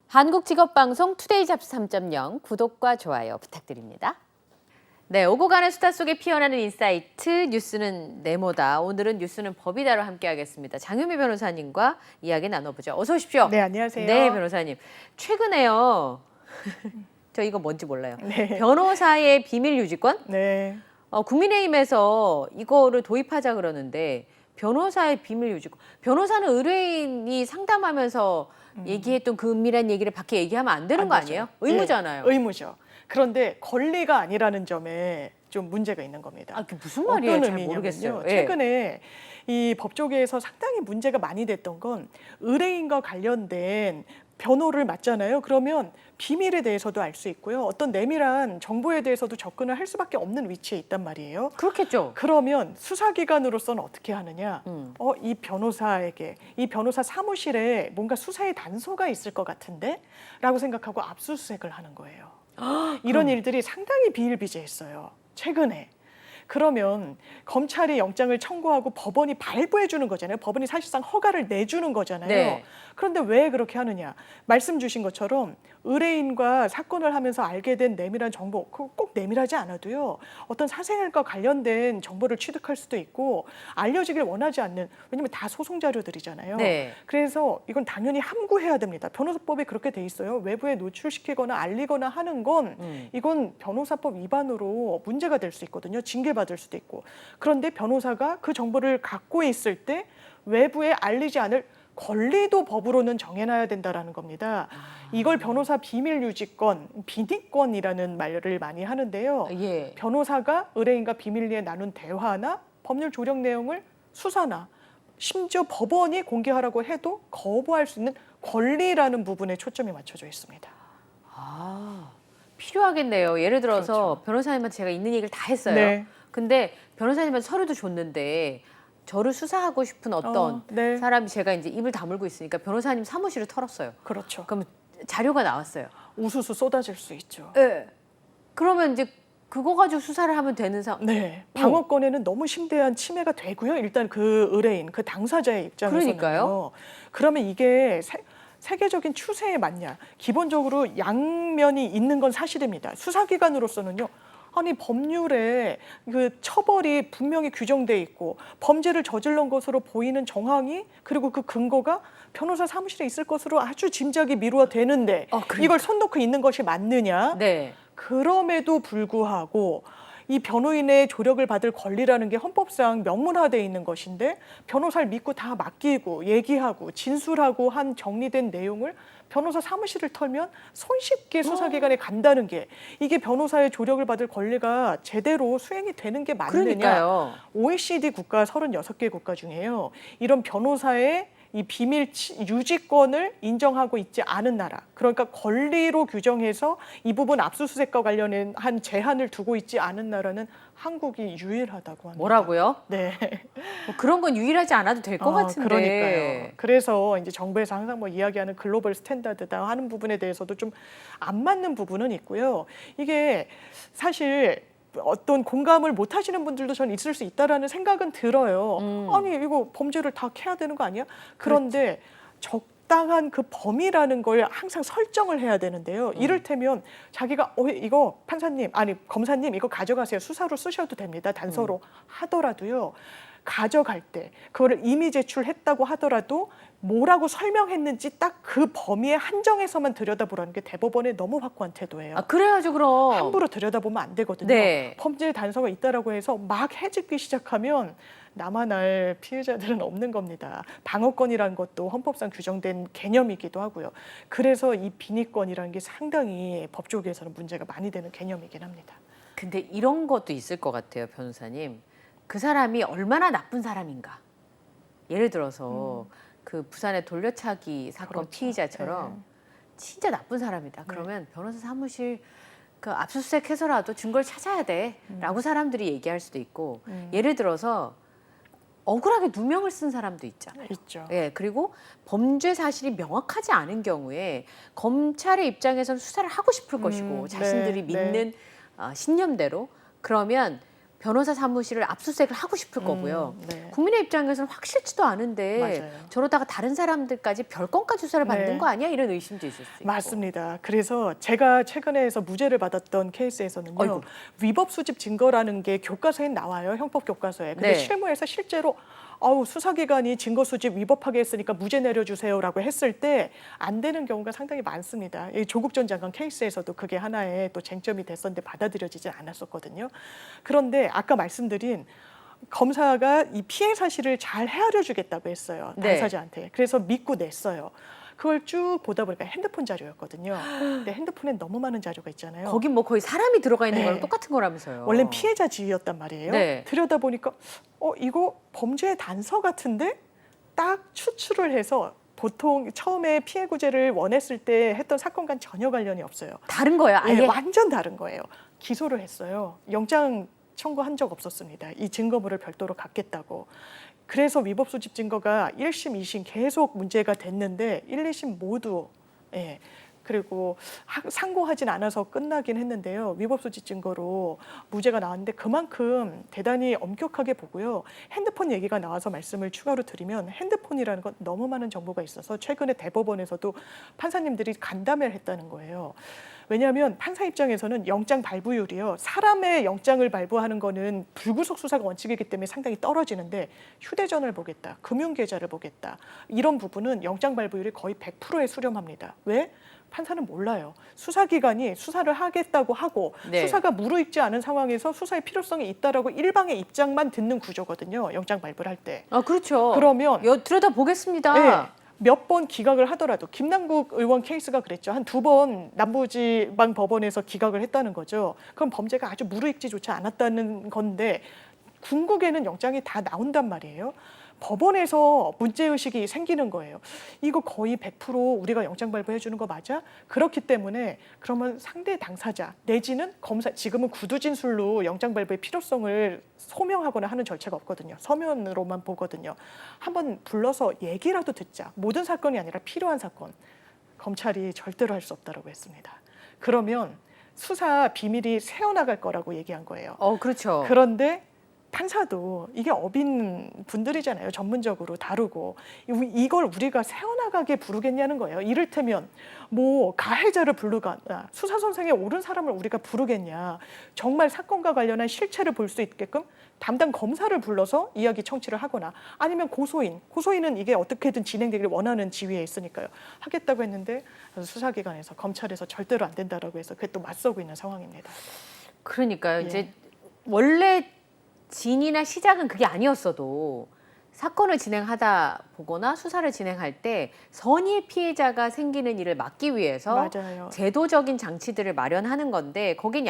한국직업방송 투데이 잡스 3.0 구독과 좋아요 부탁드립니다. 네, 오고 가는 수다 속에 피어나는 인사이트 뉴스는 네모다. 오늘은 뉴스는 법이다로 함께하겠습니다. 장유미 변호사님과 이야기 나눠보죠. 어서 오십시오. 네, 안녕하세요. 네, 변호사님. 최근에요. 저 이거 뭔지 몰라요. 네. 변호사의 비밀 유지권? 네. 국민의힘에서 이거를 도입하자 그러는데 변호사의 비밀 유지권. 변호사는 의뢰인이 상담하면서 얘기했던 그 은밀한 얘기를 밖에 얘기하면 안 되는 거 아니에요? 의무잖아요. 예, 의무죠. 그런데 권리가 아니라는 점에 좀 문제가 있는 겁니다. 아, 그게 무슨 말이에요? 어떤 잘 의미냐면요. 모르겠어요. 예. 최근에 이 법조계에서 상당히 문제가 많이 됐던 건 의뢰인과 관련된 변호를 맡잖아요. 그러면 비밀에 대해서도 알 수 있고요. 어떤 내밀한 정보에 대해서도 접근을 할 수밖에 없는 위치에 있단 말이에요. 그렇겠죠. 그러면 수사기관으로서는 어떻게 하느냐? 이 변호사에게, 이 변호사 사무실에 뭔가 수사의 단서가 있을 것 같은데? 라고 생각하고 압수수색을 하는 거예요. 이런 일들이 상당히 비일비재했어요. 최근에. 그러면 검찰이 영장을 청구하고 법원이 발부해 주는 거잖아요. 법원이 사실상 허가를 내주는 거잖아요. 네. 그런데 왜 그렇게 하느냐. 말씀 주신 것처럼 의뢰인과 사건을 하면서 알게 된 내밀한 정보, 꼭 내밀하지 않아도요. 어떤 사생활과 관련된 정보를 취득할 수도 있고 알려지길 원하지 않는, 왜냐면 다 소송 자료들이잖아요. 네. 그래서 이건 당연히 함구해야 됩니다. 변호사법에 그렇게 돼 있어요. 외부에 노출시키거나 알리거나 하는 건 이건 변호사법 위반으로 문제가 될 수 있거든요. 징계받을 수도 있고. 그런데 변호사가 그 정보를 갖고 있을 때 외부에 알리지 않을 권리도 법으로는 정해놔야 된다라는 겁니다. 이걸 변호사 비밀 유지권, 비니권이라는 말을 많이 하는데요. 예. 변호사가 의뢰인과 비밀리에 나눈 대화나 법률 조력 내용을 수사나 심지어 법원이 공개하라고 해도 거부할 수 있는 권리라는 부분에 초점이 맞춰져 있습니다. 아, 필요하겠네요. 예를 들어서 그렇죠. 변호사님한테 제가 있는 얘기를 다 했어요. 네. 근데 변호사님한테 서류도 줬는데 저를 수사하고 싶은 어떤 네. 사람이 제가 이제 입을 다물고 있으니까 변호사님 사무실을 털었어요. 그렇죠. 그럼 자료가 나왔어요. 우수수 쏟아질 수 있죠. 네. 그러면 이제 그거 가지고 수사를 하면 되는 네, 방어권에는 너무 심대한 침해가 되고요. 일단 그 의뢰인, 그 당사자의 입장에서는요. 그러니까요. 그러면 이게 세계적인 추세에 맞냐? 기본적으로 양면이 있는 건 사실입니다. 수사기관으로서는요. 아니 법률에 그 처벌이 분명히 규정돼 있고 범죄를 저질른 것으로 보이는 정황이 그리고 그 근거가 변호사 사무실에 있을 것으로 아주 짐작이 미루어되는데 그러니까. 이걸 손 놓고 있는 것이 맞느냐? 네. 그럼에도 불구하고 이 변호인의 조력을 받을 권리라는 게 헌법상 명문화되어 있는 것인데 변호사를 믿고 다 맡기고 얘기하고 진술하고 한 정리된 내용을 변호사 사무실을 털면 손쉽게 수사기관에 간다는 게 이게 변호사의 조력을 받을 권리가 제대로 수행이 되는 게 맞느냐. 그러니까요. OECD 국가 36개 국가 중에요. 이런 변호사의 이 비밀 유지권을 인정하고 있지 않은 나라, 그러니까 권리로 규정해서 이 부분 압수수색과 관련한 한 제한을 두고 있지 않은 나라는 한국이 유일하다고 합니다. 뭐라고요? 네. 뭐 그런 건 유일하지 않아도 될 것 같은데. 그러니까요. 그래서 이제 정부에서 항상 뭐 이야기하는 글로벌 스탠다드다 하는 부분에 대해서도 좀 안 맞는 부분은 있고요. 이게 사실 어떤 공감을 못 하시는 분들도 저는 있을 수 있다라는 생각은 들어요. 아니 이거 범죄를 다 캐야 되는 거 아니야? 그런데 적당한 그 범위라는 걸 항상 설정을 해야 되는데요. 이를테면 자기가 이거 판사님 아니 검사님 이거 가져가세요. 수사로 쓰셔도 됩니다. 단서로 하더라도요. 가져갈 때 그거를 이미 제출했다고 하더라도 뭐라고 설명했는지 딱 그 범위의 한정에서만 들여다보라는 게 대법원의 너무 확고한 태도예요. 그래야죠 그럼. 함부로 들여다보면 안 되거든요. 네. 범죄의 단서가 있다라고 해서 막 해집기 시작하면 나만 알 피해자들은 없는 겁니다. 방어권이라는 것도 헌법상 규정된 개념이기도 하고요. 그래서 이 비니권이라는 게 상당히 법조계에서는 문제가 많이 되는 개념이긴 합니다. 근데 이런 것도 있을 것 같아요, 변호사님. 그 사람이 얼마나 나쁜 사람인가. 예를 들어서 그 부산의 돌려차기 사건 그렇죠. 피의자처럼 진짜 나쁜 사람이다. 그러면 변호사 사무실 그 압수수색해서라도 증거를 찾아야 돼라고 사람들이 얘기할 수도 있고 예를 들어서 억울하게 누명을 쓴 사람도 있잖아요. 있죠. 예, 그리고 범죄 사실이 명확하지 않은 경우에 검찰의 입장에서는 수사를 하고 싶을 것이고 자신들이 믿는 신념대로 그러면 변호사 사무실을 압수수색을 하고 싶을 거고요. 네. 국민의 입장에서는 확 싫지도 않은데 맞아요. 저러다가 다른 사람들까지 별건까지 수사를 받는 네. 거 아니야? 이런 의심도 있을 수 있고. 맞습니다. 그래서 제가 최근에서 무죄를 받았던 케이스에서는요. 아이고. 위법 수집 증거라는 게 교과서에 나와요. 형법 교과서에. 근데 네. 실무에서 실제로 수사기관이 증거 수집 위법하게 했으니까 무죄 내려주세요라고 했을 때 안 되는 경우가 상당히 많습니다. 이 조국 전 장관 케이스에서도 그게 하나의 또 쟁점이 됐었는데 받아들여지지 않았었거든요. 그런데 아까 말씀드린 검사가 이 피해 사실을 잘 헤아려주겠다고 했어요. 네. 당사자한테. 그래서 믿고 냈어요. 그걸 쭉 보다 보니까 핸드폰 자료였거든요. 근데 핸드폰엔 너무 많은 자료가 있잖아요. 거긴 뭐 거의 사람이 들어가 있는 네. 거랑 똑같은 거라면서요. 원래는 피해자 지위였단 말이에요. 네. 들여다보니까 이거 범죄 단서 같은데 딱 추출을 해서 보통 처음에 피해 구제를 원했을 때 했던 사건과는 전혀 관련이 없어요. 다른 거예요. 아예. 예, 완전 다른 거예요. 기소를 했어요. 영장 청구한 적 없었습니다. 이 증거물을 별도로 갖겠다고. 그래서 위법 수집 증거가 1심, 2심 계속 문제가 됐는데 1, 2심 모두 그리고 상고하진 않아서 끝나긴 했는데요. 위법 수집 증거로 무죄가 나왔는데 그만큼 대단히 엄격하게 보고요. 핸드폰 얘기가 나와서 말씀을 추가로 드리면 핸드폰이라는 건 너무 많은 정보가 있어서 최근에 대법원에서도 판사님들이 간담회를 했다는 거예요. 왜냐하면 판사 입장에서는 영장 발부율이요. 사람의 영장을 발부하는 거는 불구속 수사가 원칙이기 때문에 상당히 떨어지는데 휴대전화를 보겠다, 금융계좌를 보겠다. 이런 부분은 영장 발부율이 거의 100%에 수렴합니다. 왜? 판사는 몰라요. 수사기관이 수사를 하겠다고 하고 네. 수사가 무르익지 않은 상황에서 수사의 필요성이 있다라고 일방의 입장만 듣는 구조거든요. 영장 발부를 할 때. 아 그렇죠. 그러면 들여다 보겠습니다. 몇 번 기각을 하더라도 김남국 의원 케이스가 그랬죠. 한 2번 남부지방 법원에서 기각을 했다는 거죠. 그럼 범죄가 아주 무르익지조차 않았다는 건데 궁극에는 영장이 다 나온단 말이에요. 법원에서 문제의식이 생기는 거예요. 이거 거의 100% 우리가 영장 발부해 주는 거 맞아? 그렇기 때문에 그러면 상대 당사자 내지는 검사, 지금은 구두 진술로 영장 발부의 필요성을 소명하거나 하는 절차가 없거든요. 서면으로만 보거든요. 한번 불러서 얘기라도 듣자. 모든 사건이 아니라 필요한 사건. 검찰이 절대로 할 수 없다고 했습니다. 그러면 수사 비밀이 새어나갈 거라고 얘기한 거예요. 그렇죠. 그런데 판사도 이게 어빈 분들이잖아요. 전문적으로 다루고 이걸 우리가 세워나가게 부르겠냐는 거예요. 이를테면 뭐 가해자를 부르거나 수사 선상에 오른 사람을 우리가 부르겠냐. 정말 사건과 관련한 실체를 볼 수 있게끔 담당 검사를 불러서 이야기 청취를 하거나 아니면 고소인은 이게 어떻게든 진행되기를 원하는 지위에 있으니까요. 하겠다고 했는데 수사기관에서 검찰에서 절대로 안 된다라고 해서 그게 또 맞서고 있는 상황입니다. 그러니까요. 예. 이제 원래 진이나 시작은 그게 아니었어도 사건을 진행하다 보거나 수사를 진행할 때 선의의 피해자가 생기는 일을 막기 위해서 맞아요. 제도적인 장치들을 마련하는 건데 거긴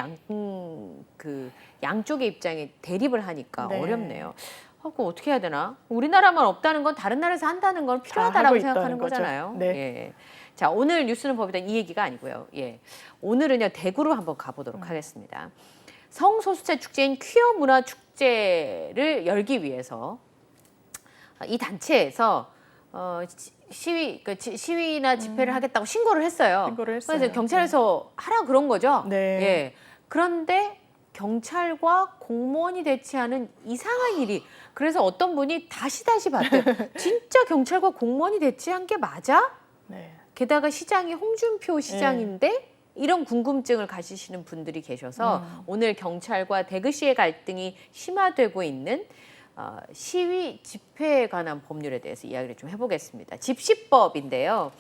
양쪽의 입장이 대립을 하니까 네. 어렵네요. 그거 어떻게 해야 되나? 우리나라만 없다는 건 다른 나라에서 한다는 건 필요하다라고 하고 생각하는 있다는 거죠. 거잖아요. 네. 예. 자, 오늘 뉴스는 법이다 이 얘기가 아니고요. 예. 오늘은요 대구로 한번 가보도록 하겠습니다. 성소수자 축제인 퀴어 문화 축제를 열기 위해서 이 단체에서 시위나 집회를 하겠다고 신고를 했어요. 신고를 했어요. 그래서 경찰에서 하라 그런 거죠. 네. 예. 그런데 경찰과 공무원이 대치하는 이상한 일이 그래서 어떤 분이 다시 봤대요. 진짜 경찰과 공무원이 대치한 게 맞아? 네. 게다가 시장이 홍준표 시장인데 이런 궁금증을 가지시는 분들이 계셔서 오늘 경찰과 대구시의 갈등이 심화되고 있는 시위 집회에 관한 법률에 대해서 이야기를 좀 해보겠습니다. 집시법인데요.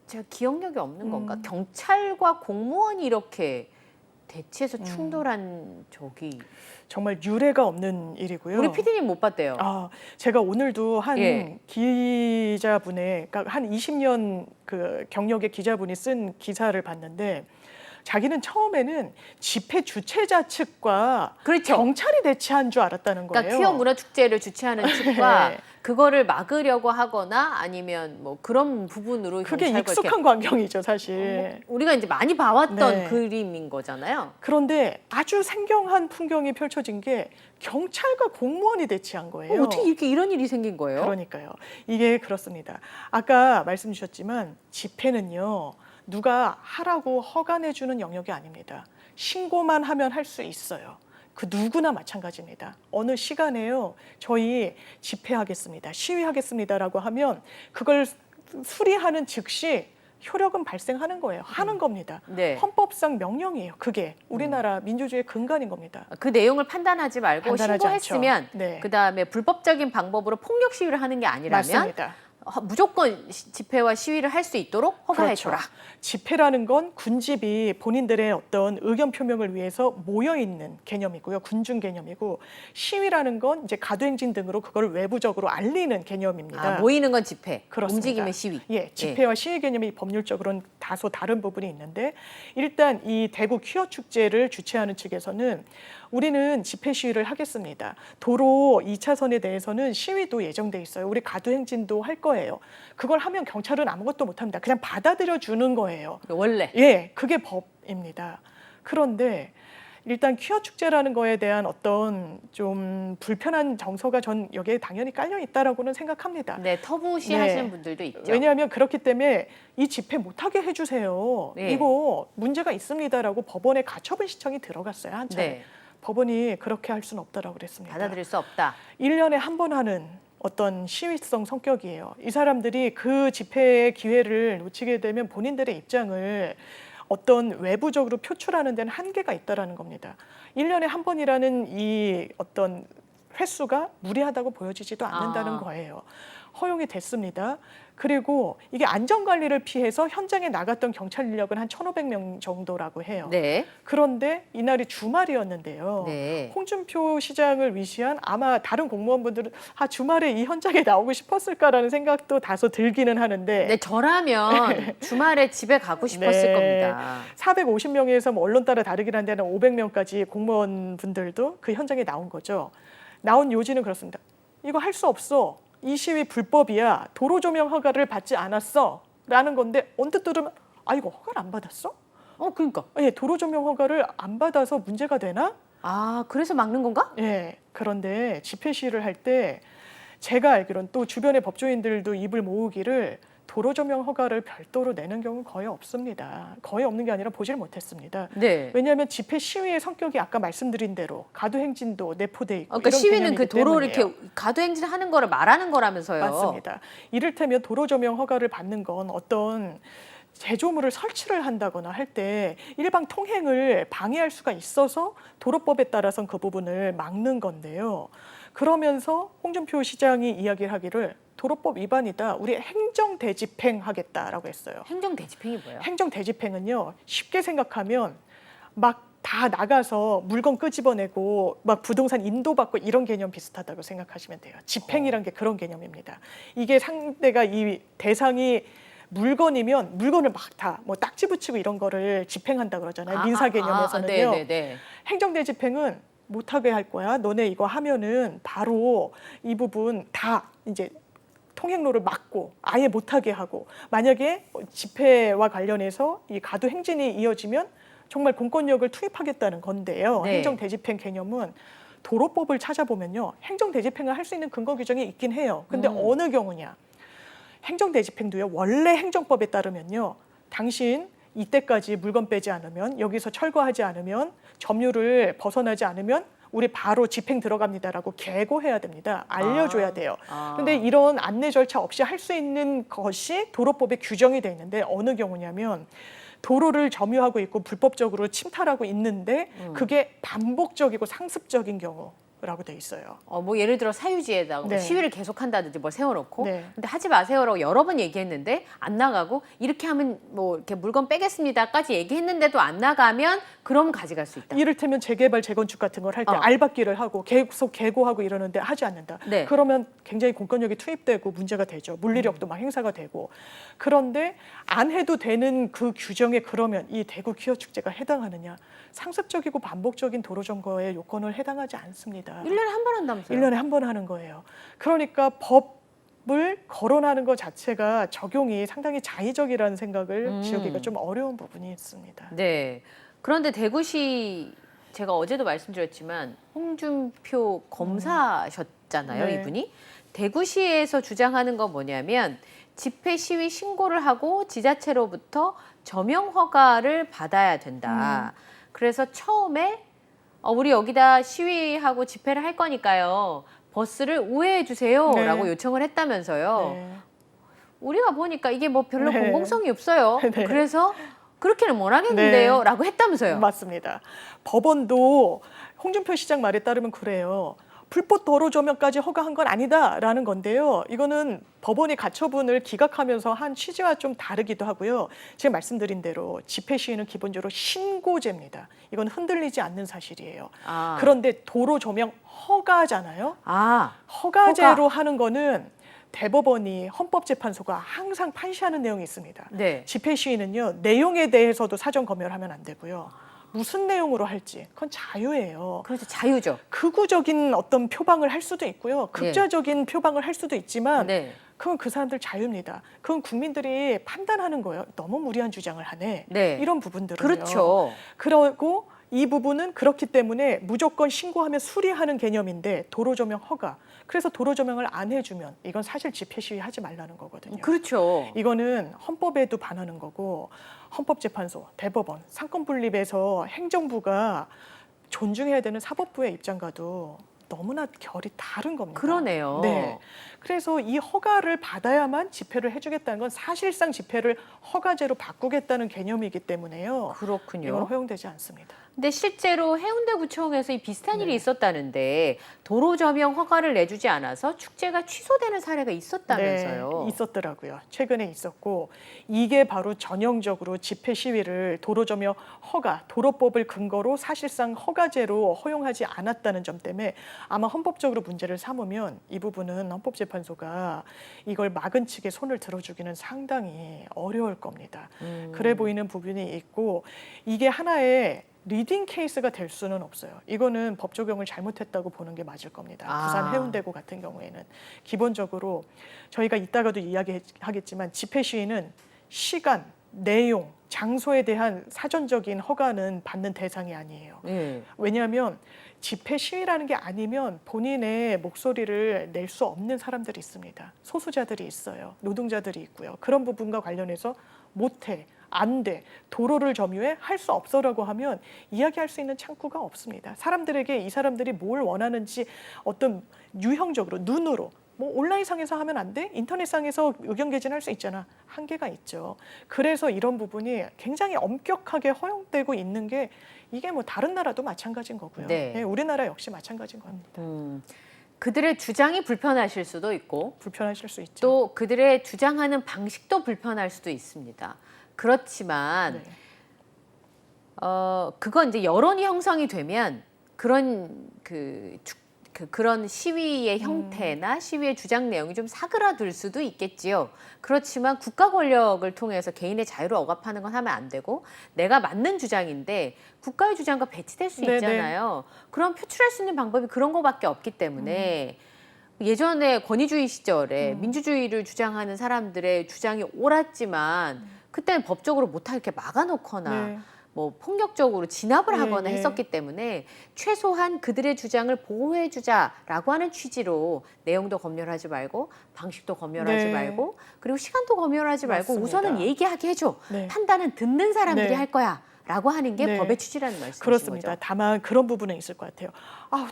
제가 기억력이 없는 건가? 경찰과 공무원이 이렇게 대치해서 충돌한 적이 정말 유례가 없는 일이고요. 우리 PD님 못 봤대요. 제가 오늘도 한 예. 기자분의, 그러니까 한 20년 그 경력의 기자분이 쓴 기사를 봤는데 자기는 처음에는 집회 주최자 측과 그렇죠. 경찰이 대치한 줄 알았다는 거예요. 그러니까 퀴어 문화 축제를 주최하는 측과 네. 그거를 막으려고 하거나 아니면 뭐 그런 부분으로 그게 경찰과 익숙한 광경이죠, 사실. 이렇게 우리가 이제 많이 봐왔던 네. 그림인 거잖아요. 그런데 아주 생경한 풍경이 펼쳐진 게 경찰과 공무원이 대치한 거예요. 어떻게 이렇게 이런 일이 생긴 거예요? 그러니까요. 이게 그렇습니다. 아까 말씀 주셨지만 집회는요. 누가 하라고 허가내주는 영역이 아닙니다. 신고만 하면 할 수 있어요. 그 누구나 마찬가지입니다. 어느 시간에요, 저희 집회하겠습니다, 시위하겠습니다라고 하면 그걸 수리하는 즉시 효력은 발생하는 거예요. 하는 겁니다. 네. 헌법상 명령이에요. 그게 우리나라 민주주의의 근간인 겁니다. 그 내용을 판단하지 말고 판단하지 신고했으면 않죠. 네. 그다음에 불법적인 방법으로 폭력 시위를 하는 게 아니라면 맞습니다. 무조건 집회와 시위를 할 수 있도록 허가해줘라. 그렇죠. 집회라는 건 군집이 본인들의 어떤 의견 표명을 위해서 모여 있는 개념이고요. 군중 개념이고, 시위라는 건 이제 가도행진 등으로 그걸 외부적으로 알리는 개념입니다. 아, 모이는 건 집회, 그렇습니다. 움직임의 시위. 예, 집회와 시위 개념이 법률적으로는 다소 다른 부분이 있는데, 일단 이 대구 퀴어 축제를 주최하는 측에서는 우리는 집회 시위를 하겠습니다. 도로 2차선에 대해서는 시위도 예정돼 있어요. 우리 가도행진도 할 거예요. 그걸 하면 경찰은 아무것도 못합니다. 그냥 받아들여 주는 거예요. 원래. 예, 그게 법입니다. 그런데 일단 퀴어 축제라는 거에 대한 어떤 좀 불편한 정서가 전 여기에 당연히 깔려 있다라고는 생각합니다. 네, 터부시하시는 분들도 있죠. 왜냐하면 그렇기 때문에 이 집회 못하게 해주세요. 네. 이거 문제가 있습니다라고 법원에 가처분 신청이 들어갔어요. 한 차례. 네, 법원이 그렇게 할 수는 없다라고 그랬습니다. 받아들일 수 없다. 1년에 한 번 하는 어떤 시위성 성격이에요. 이 사람들이 그 집회의 기회를 놓치게 되면 본인들의 입장을 어떤 외부적으로 표출하는 데는 한계가 있다라는 겁니다. 1년에 한 번이라는 이 어떤 횟수가 무리하다고 보여지지도 않는다는 거예요. 허용이 됐습니다. 그리고 이게 안전관리를 피해서 현장에 나갔던 경찰 인력은 한 1,500명 정도라고 해요. 네. 그런데 이날이 주말이었는데요. 네. 홍준표 시장을 위시한 아마 다른 공무원분들은 주말에 이 현장에 나오고 싶었을까라는 생각도 다소 들기는 하는데, 네, 저라면 주말에 집에 가고 싶었을 네. 겁니다. 450명에서 뭐 언론 따라 다르긴 한데 500명까지 공무원분들도 그 현장에 나온 거죠. 나온 요지는 그렇습니다. 이거 할 수 없어. 이 시위 불법이야. 도로 조명 허가를 받지 않았어. 라는 건데 언뜻 들으면 이거 허가를 안 받았어? 그러니까. 예, 도로 조명 허가를 안 받아서 문제가 되나? 아, 그래서 막는 건가? 예. 그런데 집회 시위를 할 때 제가 알기로는 또 주변의 법조인들도 입을 모으기를 도로 조명 허가를 별도로 내는 경우는 거의 없습니다. 거의 없는 게 아니라 보질 못했습니다. 네. 왜냐하면 집회 시위의 성격이 아까 말씀드린 대로 가도행진도 내포돼 있고, 그러니까 이런 시위는 그 개념이기 도로 때문이에요. 이렇게 가도행진 하는 거를 말하는 거라면서요. 맞습니다. 이를테면 도로 조명 허가를 받는 건 어떤 제조물을 설치를 한다거나 할 때 일반 통행을 방해할 수가 있어서 도로법에 따라서는 그 부분을 막는 건데요. 그러면서 홍준표 시장이 이야기를 하기를 도로법 위반이다. 우리 행정 대집행하겠다라고 했어요. 행정 대집행이 뭐예요? 행정 대집행은요, 쉽게 생각하면 막 다 나가서 물건 끄집어내고 막 부동산 인도받고 이런 개념 비슷하다고 생각하시면 돼요. 집행이란 게 그런 개념입니다. 이게 상대가 이 대상이 물건이면 물건을 막 다 뭐 딱지 붙이고 이런 거를 집행한다 그러잖아요. 민사 개념에서는요. 네. 행정 대집행은 못하게 할 거야. 너네 이거 하면은 바로 이 부분 다 이제 통행로를 막고 아예 못하게 하고, 만약에 집회와 관련해서 이 가도 행진이 이어지면 정말 공권력을 투입하겠다는 건데요. 네. 행정 대집행 개념은 도로법을 찾아보면요, 행정 대집행을 할 수 있는 근거 규정이 있긴 해요. 근데 어느 경우냐? 행정 대집행도요, 원래 행정법에 따르면요, 당신 이때까지 물건 빼지 않으면, 여기서 철거하지 않으면, 점유를 벗어나지 않으면 우리 바로 집행 들어갑니다라고 계고해야 됩니다. 알려줘야 돼요. 근데 이런 안내 절차 없이 할 수 있는 것이 도로법에 규정이 돼 있는데, 어느 경우냐면 도로를 점유하고 있고 불법적으로 침탈하고 있는데 그게 반복적이고 상습적인 경우라고 돼 있어요. 뭐 예를 들어 사유지에다가 네. 시위를 계속한다든지 뭘 세워놓고, 네. 근데 하지 마세요라고 여러 번 얘기했는데 안 나가고, 이렇게 하면 뭐 이렇게 물건 빼겠습니다까지 얘기했는데도 안 나가면 그럼 가져갈 수 있다. 이를테면 재개발, 재건축 같은 걸 할 때 알박기를 하고 계속 계고하고 이러는데 하지 않는다. 네. 그러면 굉장히 공권력이 투입되고 문제가 되죠. 물리력도 막 행사가 되고. 그런데 안 해도 되는 그 규정에 그러면 이 대구 퀴어 축제가 해당하느냐? 상습적이고 반복적인 도로 점거의 요건을 해당하지 않습니다. 1년에 한 번 한다면서요? 1년에 한 번 하는 거예요. 그러니까 법을 거론하는 것 자체가 적용이 상당히 자의적이라는 생각을 지우기가 좀 어려운 부분이 있습니다. 네. 그런데 대구시, 제가 어제도 말씀드렸지만 홍준표 검사셨잖아요, 네. 이분이. 대구시에서 주장하는 건 뭐냐면 집회 시위 신고를 하고 지자체로부터 저명 허가를 받아야 된다. 그래서 처음에 우리 여기다 시위하고 집회를 할 거니까요. 버스를 우회해 주세요라고 네. 요청을 했다면서요. 네. 우리가 보니까 이게 뭐 별로 네. 공공성이 없어요. 네. 그래서 그렇게는 못 하겠는데요. 네. 라고 했다면서요. 맞습니다. 법원도 홍준표 시장 말에 따르면 그래요. 불법 도로 조명까지 허가한 건 아니다라는 건데요. 이거는 법원이 가처분을 기각하면서 한 취지와 좀 다르기도 하고요. 제가 말씀드린 대로 집회 시위는 기본적으로 신고제입니다. 이건 흔들리지 않는 사실이에요. 아. 그런데 도로 조명 허가잖아요. 아, 허가제로 하는 거는 대법원이 헌법재판소가 항상 판시하는 내용이 있습니다. 네. 집회 시위는요, 내용에 대해서도 사전 검열하면 안 되고요. 무슨 내용으로 할지 그건 자유예요. 그렇죠. 자유죠. 극우적인 어떤 표방을 할 수도 있고요. 극자적인 표방을 할 수도 있지만 네. 그건 그 사람들 자유입니다. 그건 국민들이 판단하는 거예요. 너무 무리한 주장을 하네. 네. 이런 부분들은요. 그렇죠. 그러고 이 부분은 그렇기 때문에 무조건 신고하면 수리하는 개념인데 도로조명 허가. 그래서 도로조명을 안 해주면 이건 사실 집회 시위 하지 말라는 거거든요. 그렇죠. 이거는 헌법에도 반하는 거고 헌법재판소, 대법원, 상권분립에서 행정부가 존중해야 되는 사법부의 입장과도 너무나 결이 다른 겁니다. 그러네요. 네. 그래서 이 허가를 받아야만 집회를 해주겠다는 건 사실상 집회를 허가제로 바꾸겠다는 개념이기 때문에요. 그렇군요. 이건 허용되지 않습니다. 근데 실제로 해운대구청에서 이 비슷한 일이 네. 있었다는데 도로 점용 허가를 내주지 않아서 축제가 취소되는 사례가 있었다면서요. 네, 있었더라고요. 최근에 있었고 이게 바로 전형적으로 집회 시위를 도로 점용 허가, 도로법을 근거로 사실상 허가제로 허용하지 않았다는 점 때문에 아마 헌법적으로 문제를 삼으면 이 부분은 헌법재판소가 이걸 막은 측에 손을 들어주기는 상당히 어려울 겁니다. 그래 보이는 부분이 있고 이게 하나의 리딩 케이스가 될 수는 없어요. 이거는 법 적용을 잘못했다고 보는 게 맞을 겁니다. 아. 부산 해운대구 같은 경우에는 기본적으로 저희가 이따가도 이야기하겠지만 집회 시위는 시간, 내용, 장소에 대한 사전적인 허가는 받는 대상이 아니에요. 네. 왜냐하면 집회 시위라는 게 아니면 본인의 목소리를 낼 수 없는 사람들이 있습니다. 소수자들이 있어요. 노동자들이 있고요. 그런 부분과 관련해서 못해, 안 돼, 도로를 점유해 할 수 없어라고 하면 이야기할 수 있는 창구가 없습니다. 사람들에게 이 사람들이 뭘 원하는지 어떤 유형적으로 눈으로 뭐 온라인상에서 하면 안 돼? 인터넷상에서 의견 개진할 수 있잖아. 한계가 있죠. 그래서 이런 부분이 굉장히 엄격하게 허용되고 있는 게 이게 뭐 다른 나라도 마찬가지인 거고요. 네. 네, 우리나라 역시 마찬가지인 겁니다. 그들의 주장이 불편하실 수도 있고 불편하실 수 있죠. 또 그들의 주장하는 방식도 불편할 수도 있습니다. 그렇지만 네. 그건 이제 여론이 형성이 되면 그런 그런 시위의 형태나 시위의 주장 내용이 좀 사그라들 수도 있겠지요. 그렇지만 국가 권력을 통해서 개인의 자유를 억압하는 건 하면 안 되고 내가 맞는 주장인데 국가의 주장과 배치될 수 네네. 있잖아요. 그럼 표출할 수 있는 방법이 그런 거밖에 없기 때문에 예전에 권위주의 시절에 민주주의를 주장하는 사람들의 주장이 옳았지만 그때는 법적으로 못하게 이렇게 막아놓거나 네. 뭐 폭력적으로 진압을 예, 하거나 예. 했었기 때문에 최소한 그들의 주장을 보호해주자라고 하는 취지로 내용도 검열하지 말고 방식도 검열하지 네. 말고 그리고 시간도 검열하지 말고 맞습니다. 우선은 얘기하게 해줘. 네. 판단은 판단은 듣는 사람들이 네. 할 거야. 라고 하는 게 네. 법의 취지라는 말씀이신 그렇습니다. 거죠. 다만 그런 부분은 있을 것 같아요.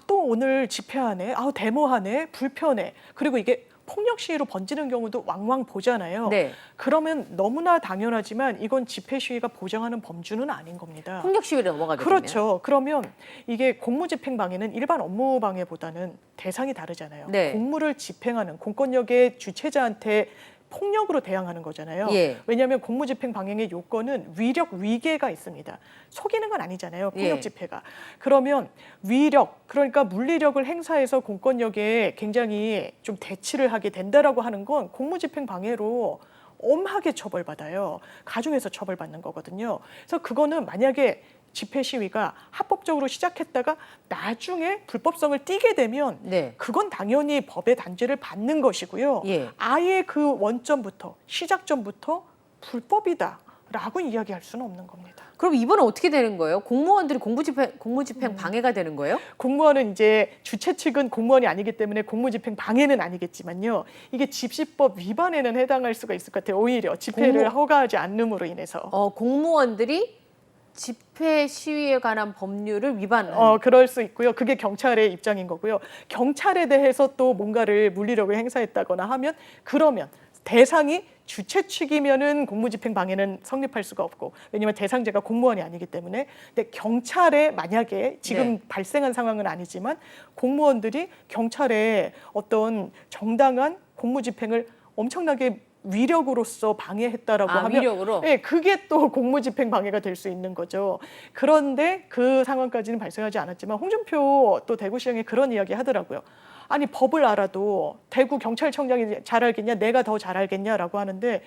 또 오늘 집회하네, 데모하네, 불편해. 그리고 이게 폭력 시위로 번지는 경우도 왕왕 보잖아요. 네. 그러면 너무나 당연하지만 이건 집회 시위가 보장하는 범주는 아닌 겁니다. 폭력 시위를 넘어가게 되면. 그렇죠. 그러면 이게 공무집행 방해는 일반 업무 방해보다는 대상이 다르잖아요. 네. 공무를 집행하는 공권력의 주체자한테 폭력으로 대항하는 거잖아요. 예. 왜냐하면 공무집행 방해의 요건은 위력 위계가 있습니다. 속이는 건 아니잖아요. 폭력 예. 집회가. 그러면 위력, 그러니까 물리력을 행사해서 공권력에 굉장히 좀 대치를 하게 된다라고 하는 건 공무집행 방해로 엄하게 처벌받아요. 가중해서 처벌받는 거거든요. 그래서 그거는 만약에 집회 시위가 합법적으로 시작했다가 나중에 불법성을 띠게 되면 네. 그건 당연히 법의 단죄를 받는 것이고요. 예. 아예 그 원점부터 시작점부터 불법이다 라고 이야기할 수는 없는 겁니다. 그럼 이번은 어떻게 되는 거예요? 공무원들이 공무집행 방해가 되는 거예요? 공무원은 이제 주최 측은 공무원이 아니기 때문에 공무집행 방해는 아니겠지만요. 이게 집시법 위반에는 해당할 수가 있을 것 같아요. 오히려 집회를 허가하지 않음으로 인해서. 공무원들이 집회 시위에 관한 법률을 위반하는. 그럴 수 있고요. 그게 경찰의 입장인 거고요. 경찰에 대해서 또 뭔가를 물리력을 행사했다거나 하면 그러면 대상이 주최 측이면은 공무집행 방해는 성립할 수가 없고 왜냐하면 대상자가 공무원이 아니기 때문에. 근데 경찰에 만약에 지금 발생한 상황은 아니지만 공무원들이 경찰에 어떤 정당한 공무집행을 엄청나게 위력으로서 방해했다라고 하면 위력으로? 네, 그게 또 공무집행 방해가 될 수 있는 거죠. 그런데 그 상황까지는 발생하지 않았지만 홍준표 또 대구시장이 그런 이야기 하더라고요. 아니 법을 알아도 대구 경찰청장이 잘 알겠냐 내가 더 잘 알겠냐라고 하는데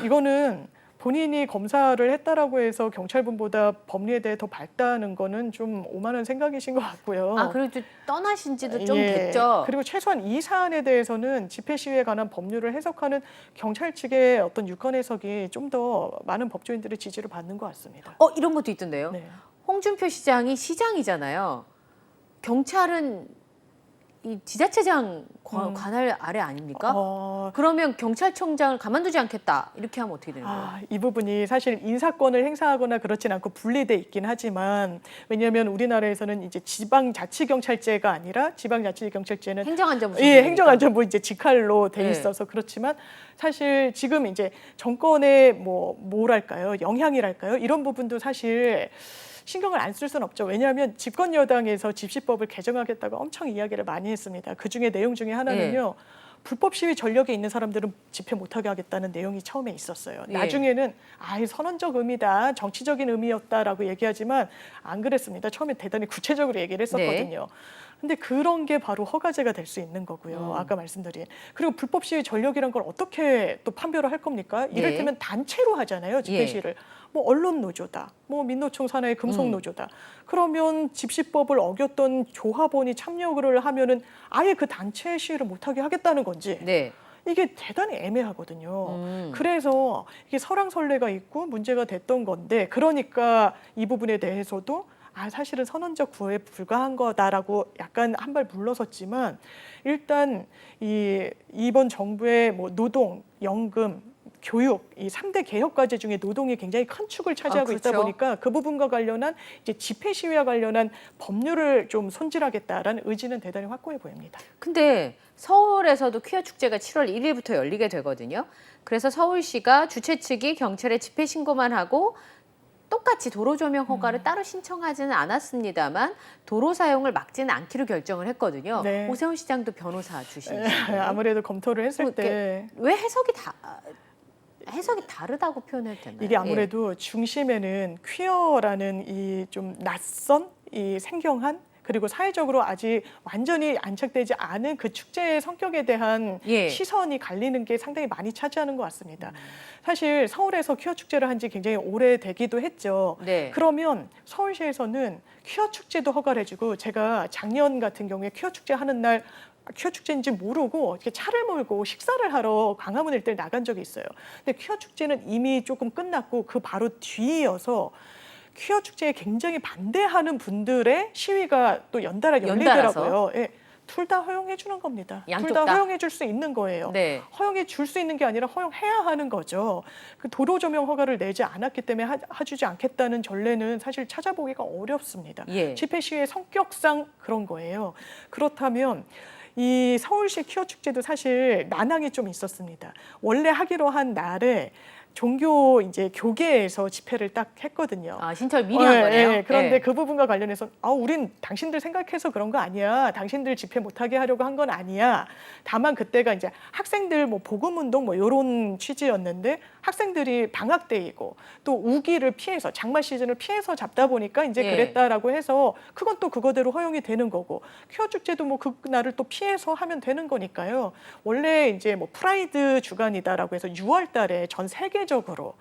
이거는 본인이 검사를 했다라고 해서 경찰분보다 법리에 대해 더 밝다는 거는 좀 오만한 생각이신 것 같고요. 그리고 좀 떠나신 지도 좀 됐죠? 그리고 최소한 이 사안에 대해서는 집회 시위에 관한 법률을 해석하는 경찰 측의 어떤 유권 해석이 좀 더 많은 법조인들의 지지를 받는 것 같습니다. 이런 것도 있던데요. 네. 홍준표 시장이 시장이잖아요. 경찰은 이 지자체장 관할 아래 아닙니까? 그러면 경찰청장을 가만두지 않겠다 이렇게 하면 어떻게 되는 거예요? 이 부분이 사실 인사권을 행사하거나 그렇진 않고 분리돼 있긴 하지만 왜냐하면 우리나라에서는 이제 지방자치경찰제가 아니라 지방자치경찰제는 행정안전부 행정안전부 이제 직할로 돼 네. 있어서 그렇지만 사실 지금 이제 정권의 뭐랄까요 영향이랄까요 이런 부분도 사실 신경을 안 쓸 수는 없죠. 왜냐하면 집권 여당에서 집시법을 개정하겠다고 엄청 이야기를 많이 했습니다. 그중에 내용 중에 하나는요. 불법 시위 전력에 있는 사람들은 집회 못하게 하겠다는 내용이 처음에 있었어요. 나중에는 선언적 의미다, 정치적인 의미였다라고 얘기하지만 안 그랬습니다. 처음에 대단히 구체적으로 얘기를 했었거든요. 근데 그런 게 바로 허가제가 될 수 있는 거고요. 아까 말씀드린. 그리고 불법 시위 전력이란 걸 어떻게 또 판별을 할 겁니까? 이를테면 단체로 하잖아요. 집회 시위를. 뭐 언론 노조다, 뭐 민노총 산하의 금속 노조다. 그러면 집시법을 어겼던 조합원이 참여를 하면은 아예 그 단체 시위를 못하게 하겠다는 건지. 이게 대단히 애매하거든요. 그래서 이게 설왕설래가 있고 문제가 됐던 건데 그러니까 이 부분에 대해서도 사실은 선언적 구호에 불과한 거다라고 약간 한 발 물러섰지만 일단 이번 정부의 노동, 연금, 교육 이 3대 개혁 과제 중에 노동이 굉장히 큰 축을 차지하고 있다 보니까 그 부분과 관련한 이제 집회 시위와 관련한 법률을 좀 손질하겠다라는 의지는 대단히 확고해 보입니다. 근데 서울에서도 퀴어 축제가 7월 1일부터 열리게 되거든요. 그래서 서울시가 주최 측이 경찰에 집회 신고만 하고 똑같이 도로 조명 허가를 따로 신청하지는 않았습니다만 도로 사용을 막지는 않기로 결정을 했거든요. 오세훈 시장도 변호사 출신이시죠. 아무래도 검토를 했을 때 왜 해석이 다르다고 표현해도 되나요? 이게 아무래도 중심에는 퀴어라는 이 좀 낯선 이 생경한 그리고 사회적으로 아직 완전히 안착되지 않은 그 축제의 성격에 대한 시선이 갈리는 게 상당히 많이 차지하는 것 같습니다. 사실 서울에서 퀴어 축제를 한 지 굉장히 오래되기도 했죠. 그러면 서울시에서는 퀴어 축제도 허가를 해주고 제가 작년 같은 경우에 퀴어 축제 하는 날 퀴어 축제인지 모르고 이렇게 차를 몰고 식사를 하러 광화문 일대를 나간 적이 있어요. 근데 퀴어 축제는 이미 조금 끝났고 그 바로 뒤이어서 퀴어 축제에 굉장히 반대하는 분들의 시위가 또 연달아 열리더라고요. 둘 다 허용해 주는 겁니다. 둘 다 허용해 줄 수 있는 거예요. 허용해 줄 수 있는 게 아니라 허용해야 하는 거죠. 그 도로 조명 허가를 내지 않았기 때문에 해주지 않겠다는 전례는 사실 찾아보기가 어렵습니다. 집회 시위의 성격상 그런 거예요. 그렇다면 이 서울시 퀴어 축제도 사실 난항이 좀 있었습니다. 원래 하기로 한 날에 종교 이제 교계에서 집회를 딱 했거든요. 신청을 미리 한 거네요. 그런데 그 부분과 관련해서 우린 당신들 생각해서 그런 거 아니야. 당신들 집회 못하게 하려고 한 건 아니야. 다만 그때가 이제 학생들 복음운동 이런 취지였는데 학생들이 방학 때이고 또 우기를 피해서 장마 시즌을 피해서 잡다 보니까 이제 그랬다라고 해서 그건 또 그거대로 허용이 되는 거고 퀴어 축제도 그날을 또 피해서 하면 되는 거니까요. 원래 이제 프라이드 주간이다라고 해서 6월달에 전 세계적으로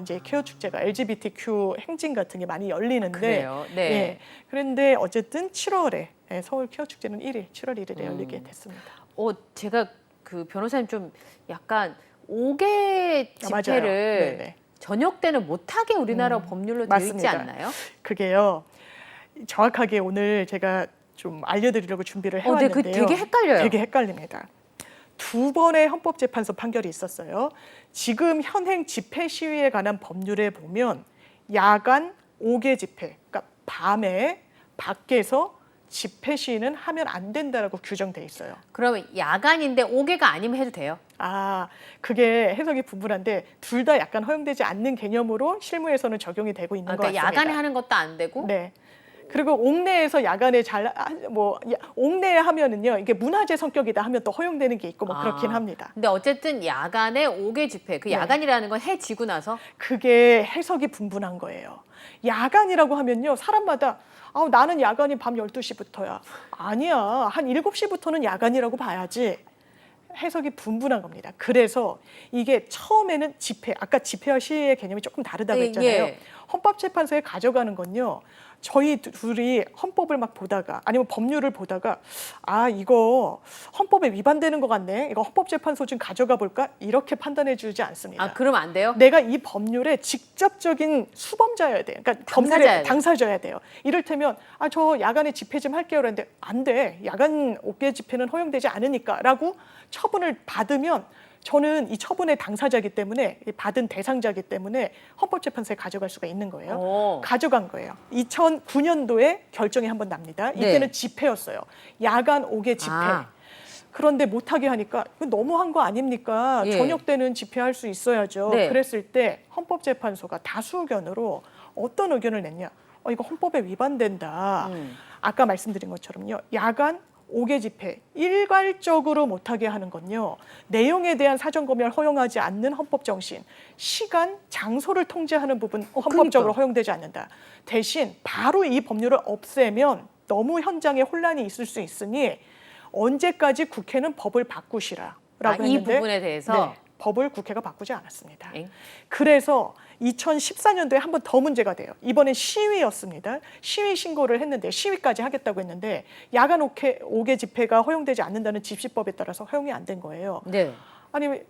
이제 퀴어 축제가 LGBTQ 행진 같은 게 많이 열리는데 그런데 어쨌든 7월에 서울 퀴어 축제는 7월 1일에 열리게 됐습니다. 제가 그 변호사님 좀 약간 5개 집회를 저녁 때는 못하게 우리나라 법률로 되어 있지 맞습니다. 않나요? 그게요. 정확하게 오늘 제가 좀 알려드리려고 준비를 네, 그 해왔는데요. 되게 헷갈려요. 되게 헷갈립니다. 두 번의 헌법재판소 판결이 있었어요. 지금 현행 집회 시위에 관한 법률에 보면 야간 5개 집회, 그러니까 밤에 밖에서 집회 시위는 하면 안 된다라고 규정돼 있어요. 그러면 야간인데 5개가 아니면 해도 돼요? 아, 그게 해석이 분분한데 둘 다 약간 허용되지 않는 개념으로 실무에서는 적용이 되고 있는 것 그러니까 같습니다. 야간에 하는 것도 안 되고 네. 그리고 옥내에서 야간에 옥내에 하면은요 이게 문화재 성격이다 하면 또 허용되는 게 있고 뭐 그렇긴 합니다. 근데 어쨌든 야간에 5개 집회, 그 네. 야간이라는 건 해 지고 나서 그게 해석이 분분한 거예요. 야간이라고 하면요 사람마다 나는 야간이 밤 12시부터야. 아니야. 한 7시부터는 야간이라고 봐야지. 해석이 분분한 겁니다. 그래서 이게 처음에는 집회, 아까 집회와 시위의 개념이 조금 다르다고 했잖아요. 예. 헌법재판소에 가져가는 건요. 저희 둘이 헌법을 막 보다가 아니면 법률을 보다가 이거 헌법에 위반되는 것 같네. 이거 헌법재판소 좀 가져가 볼까? 이렇게 판단해 주지 않습니다. 그러면 안 돼요? 내가 이 법률의 직접적인 수범자여야 돼요. 그러니까 법률의 당사자여야 돼요. 이를테면 저 야간에 집회 좀 할게요. 그랬는데 안 돼. 야간 5개 집회는 허용되지 않으니까 라고 처분을 받으면 저는 이 처분의 당사자이기 때문에 받은 대상자이기 때문에 헌법재판소에 가져갈 수가 있는 거예요. 가져간 거예요. 2009년도에 결정이 한번 납니다. 이때는 집회였어요. 야간 5개 집회. 그런데 못하게 하니까 너무한 거 아닙니까? 예. 저녁 때는 집회할 수 있어야죠. 네. 그랬을 때 헌법재판소가 다수 의견으로 어떤 의견을 냈냐? 이거 헌법에 위반된다. 아까 말씀드린 것처럼요. 야간 5개 집회 일괄적으로 못하게 하는 건요. 내용에 대한 사전 검열 허용하지 않는 헌법 정신, 시간, 장소를 통제하는 부분 헌법적으로 허용되지 않는다. 대신 바로 이 법률을 없애면 너무 현장에 혼란이 있을 수 있으니 언제까지 국회는 법을 바꾸시라라고 했는데 이 부분에 대해서 네, 법을 국회가 바꾸지 않았습니다. 그래서 2014년도에 한 번 더 문제가 돼요. 이번엔 시위였습니다. 시위 신고를 했는데 시위까지 하겠다고 했는데 야간 5개 집회가 허용되지 않는다는 집시법에 따라서 허용이 안 된 거예요. 네. 아니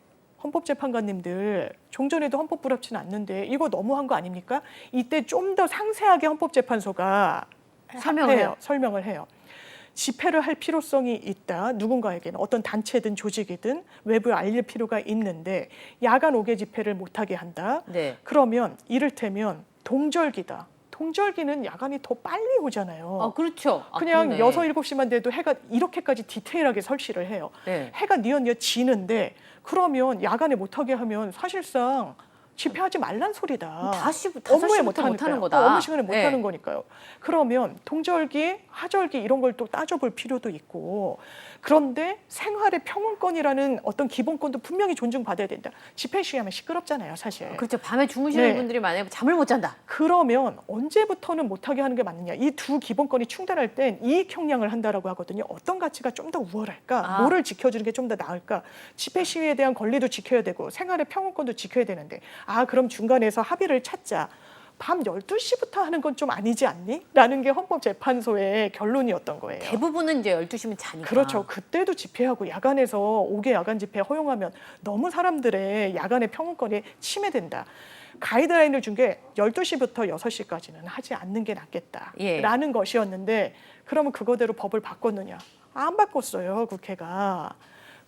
헌법재판관님들 종전에도 헌법 불합치는 않는데 이거 너무한 거 아닙니까? 이때 좀 더 상세하게 헌법재판소가 설명을 해요. 집회를 할 필요성이 있다. 누군가에게는 어떤 단체든 조직이든 외부에 알릴 필요가 있는데 야간 5개 집회를 못하게 한다. 네. 그러면 이를테면 동절기다. 동절기는 야간이 더 빨리 오잖아요. 그렇죠. 그냥 그러네. 6, 7시만 돼도 해가 이렇게까지 디테일하게 설치를 해요. 네. 해가 뉘엿뉘엿 지는데 그러면 야간에 못하게 하면 사실상 집회하지 말란 소리다. 다시 업무에 5시부터 못하는 거다. 업무 시간에 못하는 거니까요. 그러면 동절기, 하절기 이런 걸 또 따져볼 필요도 있고 그런데 생활의 평온권이라는 어떤 기본권도 분명히 존중받아야 된다. 집회 시위하면 시끄럽잖아요, 사실. 그렇죠. 밤에 주무시는 네. 분들이 많아요. 잠을 못 잔다. 그러면 언제부터는 못하게 하는 게 맞느냐. 이 두 기본권이 충돌할 땐 이익 형량을 한다라고 하거든요. 어떤 가치가 좀 더 우월할까? 뭐를 지켜주는 게 좀 더 나을까? 집회 시위에 대한 권리도 지켜야 되고 생활의 평온권도 지켜야 되는데 그럼 중간에서 합의를 찾자. 밤 12시부터 하는 건 좀 아니지 않니? 라는 게 헌법재판소의 결론이었던 거예요. 대부분은 이제 12시면 자니까. 그렇죠. 그때도 집회하고 야간에서 5개 야간 집회 허용하면 너무 사람들의 야간의 평온권이 침해된다. 가이드라인을 준 게 12시부터 6시까지는 하지 않는 게 낫겠다라는 것이었는데 그러면 그거대로 법을 바꿨느냐? 안 바꿨어요, 국회가.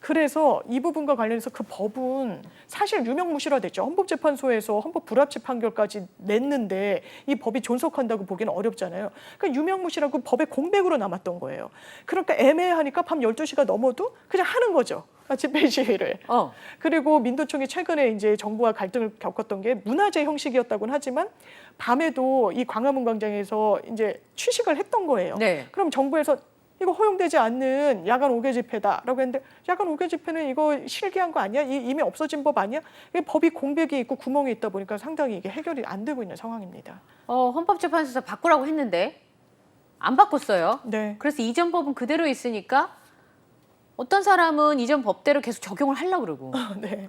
그래서 이 부분과 관련해서 그 법은 사실 유명무실화됐죠. 헌법재판소에서 헌법 불합치 판결까지 냈는데 이 법이 존속한다고 보기는 어렵잖아요. 그러니까 유명무실하고 법의 공백으로 남았던 거예요. 그러니까 애매하니까 밤 12시가 넘어도 그냥 하는 거죠. 집회 시위를. 그리고 민도총이 최근에 이제 정부와 갈등을 겪었던 게 문화재 형식이었다고는 하지만 밤에도 이 광화문 광장에서 이제 취식을 했던 거예요. 네. 그럼 정부에서 이거 허용되지 않는 야간 5개 집회다라고 했는데 야간 5개 집회는 이거 실기한 거 아니야? 이미 없어진 법 아니야? 이게 법이 공백이 있고 구멍이 있다 보니까 상당히 이게 해결이 안 되고 있는 상황입니다. 헌법재판소에서 바꾸라고 했는데 안 바꿨어요. 네. 그래서 이전 법은 그대로 있으니까 어떤 사람은 이전 법대로 계속 적용을 하려고 그러고. 네.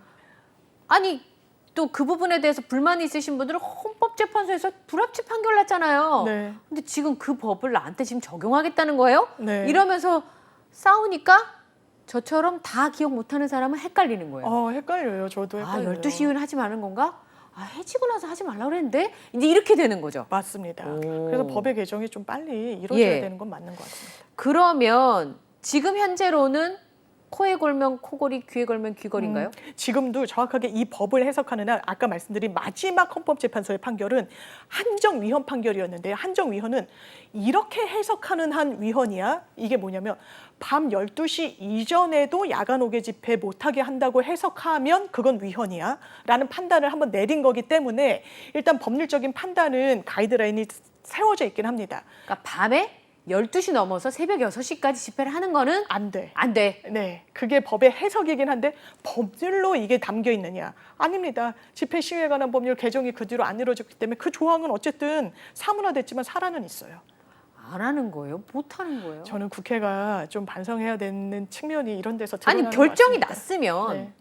아니 또 그 부분에 대해서 불만이 있으신 분들은 헌법재판소에서 불합치 판결 났잖아요. 네. 근데 지금 그 법을 나한테 지금 적용하겠다는 거예요? 네. 이러면서 싸우니까 저처럼 다 기억 못하는 사람은 헷갈리는 거예요. 헷갈려요. 저도 헷갈려요. 12시는 하지 마는 건가? 해지고 나서 하지 말라고 그랬는데 이제 이렇게 되는 거죠. 맞습니다. 오. 그래서 법의 개정이 좀 빨리 이루어져야 예. 되는 건 맞는 것 같습니다. 그러면 지금 현재로는 코에 걸면 코걸이, 귀에 걸면 귀걸이인가요? 지금도 정확하게 이 법을 해석하는 한 아까 말씀드린 마지막 헌법재판소의 판결은 한정위헌 판결이었는데 한정위헌은 이렇게 해석하는 한 위헌이야. 이게 뭐냐면 밤 12시 이전에도 야간 오개 집회 못하게 한다고 해석하면 그건 위헌이야 라는 판단을 한번 내린 거기 때문에 일단 법률적인 판단은 가이드라인이 세워져 있긴 합니다. 그러니까 밤에 12시 넘어서 새벽 6시까지 집회를 하는 거는 안 돼. 안 돼. 네, 그게 법의 해석이긴 한데 법률로 이게 담겨 있느냐? 아닙니다. 집회 시위에 관한 법률 개정이 그 뒤로 안 이루어졌기 때문에 그 조항은 어쨌든 사문화됐지만 살아는 있어요. 안 하는 거예요? 못 하는 거예요? 저는 국회가 좀 반성해야 되는 측면이 이런 데서 아니 드러나는 결정이 것 같습니다. 났으면 네.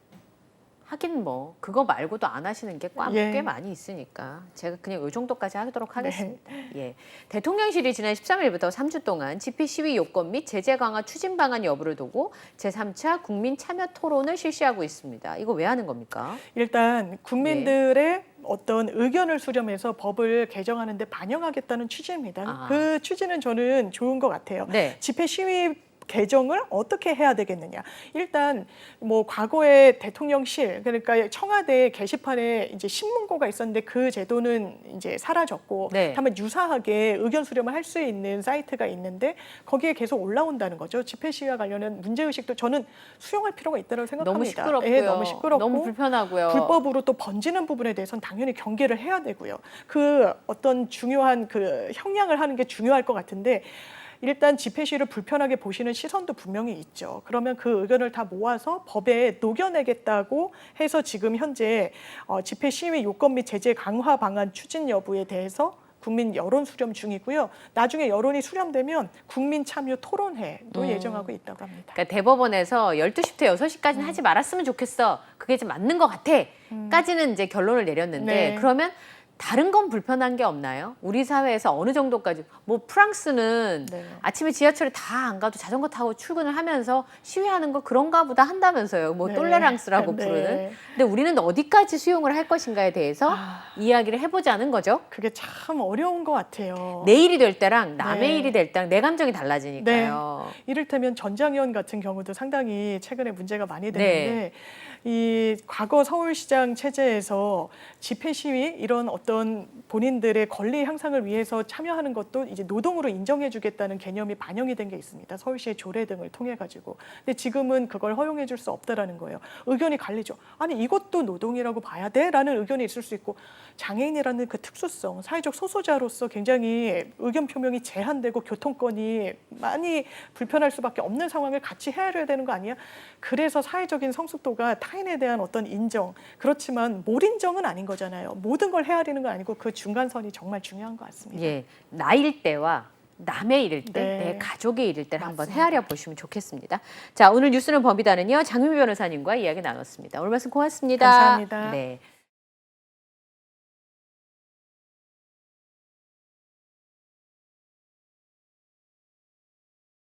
하긴 뭐 그거 말고도 안 하시는 게 예. 꽤 많이 있으니까 제가 그냥 이 정도까지 하도록 하겠습니다. 예. 대통령실이 지난 13일부터 3주 동안 집회 시위 요건 및 제재 강화 추진 방안 여부를 두고 제3차 국민 참여 토론을 실시하고 있습니다. 이거 왜 하는 겁니까? 일단 국민들의 어떤 의견을 수렴해서 법을 개정하는 데 반영하겠다는 취지입니다. 아. 그 취지는 저는 좋은 것 같아요. 네. 집회 시위 개정을 어떻게 해야 되겠느냐. 일단 뭐 과거에 대통령실 그러니까 청와대 게시판에 이제 신문고가 있었는데 그 제도는 이제 사라졌고 네. 다만 유사하게 의견 수렴을 할 수 있는 사이트가 있는데 거기에 계속 올라온다는 거죠. 집회 시위와 관련한 문제 의식도 저는 수용할 필요가 있다고 생각합니다. 너무 시끄럽고요. 예, 너무 시끄럽고 너무 불편하고요. 불법으로 또 번지는 부분에 대해서는 당연히 경계를 해야 되고요. 그 어떤 중요한 그 형량을 하는 게 중요할 것 같은데 일단 집회 시위를 불편하게 보시는 시선도 분명히 있죠. 그러면 그 의견을 다 모아서 법에 녹여내겠다고 해서 지금 현재 집회 시위 요건 및 제재 강화 방안 추진 여부에 대해서 국민 여론 수렴 중이고요. 나중에 여론이 수렴되면 국민 참여 토론회도 예정하고 있다고 합니다. 그러니까 대법원에서 12시부터 6시까지는 하지 말았으면 좋겠어. 그게 좀 맞는 것 같아. 까지는 이제 결론을 내렸는데 네. 그러면 다른 건 불편한 게 없나요? 우리 사회에서 어느 정도까지 뭐 프랑스는 네. 아침에 지하철에 다 안 가도 자전거 타고 출근을 하면서 시위하는 거 그런가 보다 한다면서요. 뭐 네. 똘레랑스라고 네. 부르는. 근데 우리는 어디까지 수용을 할 것인가에 대해서 이야기를 해보자는 거죠. 그게 참 어려운 것 같아요. 내일이 될 때랑 남의 네. 일이 될 때랑 내 감정이 달라지니까요. 이를테면 전장현 같은 경우도 상당히 최근에 문제가 많이 되는데 이 과거 서울시장 체제에서 집회 시위 이런 어떤 본인들의 권리 향상을 위해서 참여하는 것도 이제 노동으로 인정해주겠다는 개념이 반영이 된 게 있습니다. 서울시의 조례 등을 통해 가지고. 근데 지금은 그걸 허용해줄 수 없다라는 거예요. 의견이 갈리죠. 아니 이것도 노동이라고 봐야 돼?라는 의견이 있을 수 있고 장애인이라는 그 특수성, 사회적 소수자로서 굉장히 의견 표명이 제한되고 교통권이 많이 불편할 수밖에 없는 상황을 같이 헤아려야 되는 거 아니야? 그래서 사회적인 성숙도가 타인에 대한 어떤 인정, 그렇지만 몰인정은 아닌 거잖아요. 모든 걸 헤아리는 건 아니고 그 중간선이 정말 중요한 것 같습니다. 예, 나일 때와 남의 일일 때, 네. 내 가족의 일일 때를 한번 맞습니다. 헤아려 보시면 좋겠습니다. 자, 오늘 뉴스는 법이다는요 장유미 변호사님과 이야기 나눴습니다. 오늘 말씀 고맙습니다. 감사합니다. 네.